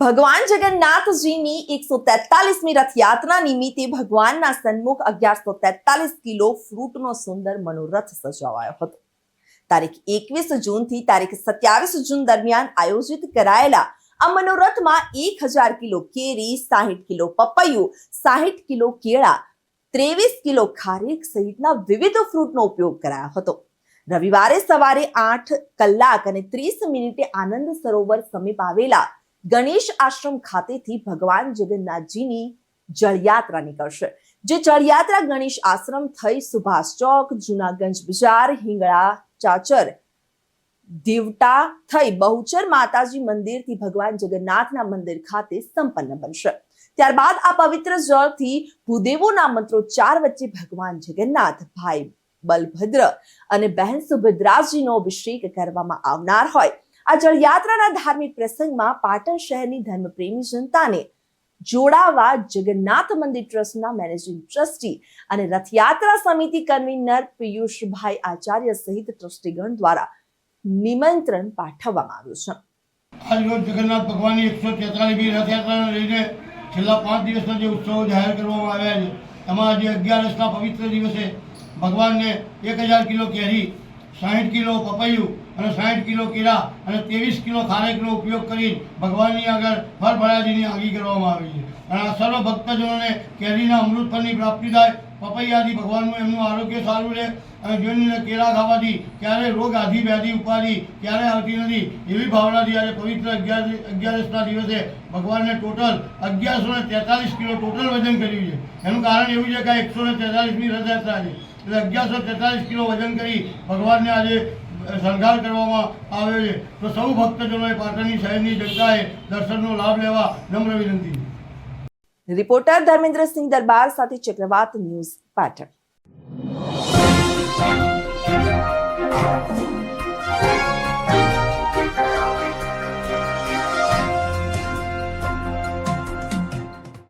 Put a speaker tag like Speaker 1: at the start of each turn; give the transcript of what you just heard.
Speaker 1: ભગવાન જગન્નાથજીની 143મી રથયાત્રા નિમિત્તે ભગવાનના સન્મુખ 1143 કિલો ફ્રૂટનો સુંદર મનોરથ સજાવાયો હતો। તારીખ 21 જૂનથી તારીખ 27 જૂન દરમિયાન આયોજિત કરાયેલા આ મનોરથમાં 1000 કિલો કેરી, 60 કિલો પપૈયું, 60 કિલો કેળા, 23 કિલો ખારેક સહિતના વિવિધ ફ્રૂટનો ઉપયોગ કરાયો હતો। રવિવારે સવારે 8 કલાક અને 30 મિનિટે આનંદ સરોવર સમીપ આવેલા ગણેશ આશ્રમ ખાતેથી ભગવાન જગન્નાથજીની જળયાત્રા નીકળશે, જે જળયાત્રા ગણેશ આશ્રમ થઈ સુભાષ ચોક, જૂનાગંજ બજાર, હિંગળા ચાચર, દીવટા થઈ બહુચર માતાજી મંદિરથી ભગવાન જગન્નાથના મંદિર ખાતે સંપન્ન બનશે। ત્યારબાદ આ પવિત્ર જળથી ભૂદેવોના મંત્રોચ્ચાર વચ્ચે ભગવાન જગન્નાથ, ભાઈ બલભદ્ર અને બહેન સુભદ્રાજીનો અભિષેક કરવામાં આવનાર હોય। આ જળયાત્રાના ધાર્મિક પ્રસંગમાં પાટણ શહેરની ધર્મપ્રેમી જનતાને જોડાવા જગન્નાથ મંદિર ટ્રસ્ટના મેનેજિંગ ટ્રસ્ટી અને રથયાત્રા સમિતિ કન્વીનર પિયુષભાઈ આચાર્ય સહિત ટ્રસ્ટીગણ દ્વારા નિમંત્રણ પાઠવવામાં આવ્યું છે।
Speaker 2: આજ રોજ જગન્નાથ ભગવાનની 143મી રથયાત્રાને લઈને છેલ્લા 5 દિવસના જે ઉત્સવો જાહેર કરવામાં આવ્યા છે, એમાં આજે 11 પવિત્ર દિવસે ભગવાનને 1000 કિલો કેરી, 60 કિલો પપૈયું અને 60 કિલો કેળા અને 23 કિલો ખારેકનો ઉપયોગ કરી ભગવાનની આગળ ફળફળાદીની આગી કરવામાં આવી છે। અને આ સર્વ ભક્તજનોને કેરીના અમૃત ફળની પ્રાપ્તિ થાય, પપૈયાથી ભગવાનનું એમનું આરોગ્ય સારું રહે અને જોઈને કેળા ખાવાથી ક્યારે રોગ આધિ વ્યાધિ ઉપાધિ ક્યારે આવતી નથી, એવી ભાવનાથી આજે પવિત્ર 11ના દિવસે ભગવાનને ટોટલ 1143 કિલો ટોટલ વજન કર્યું છે। એનું કારણ એવું છે કે 143મી રથયાત્રા છે, એટલે 1143 કિલો વજન કરી ભગવાનને આજે શણગાર કરવામાં આવ્યો છે। તો સૌ ભક્તજનોએ પાટણની શહેરની જનતાએ દર્શનનો લાભ લેવા નમ્ર વિનંતી।
Speaker 1: રિપોર્ટર ધર્મેન્દ્રસિંહ દરબાર સાથે ચક્રવાત ન્યૂઝ પાટણ।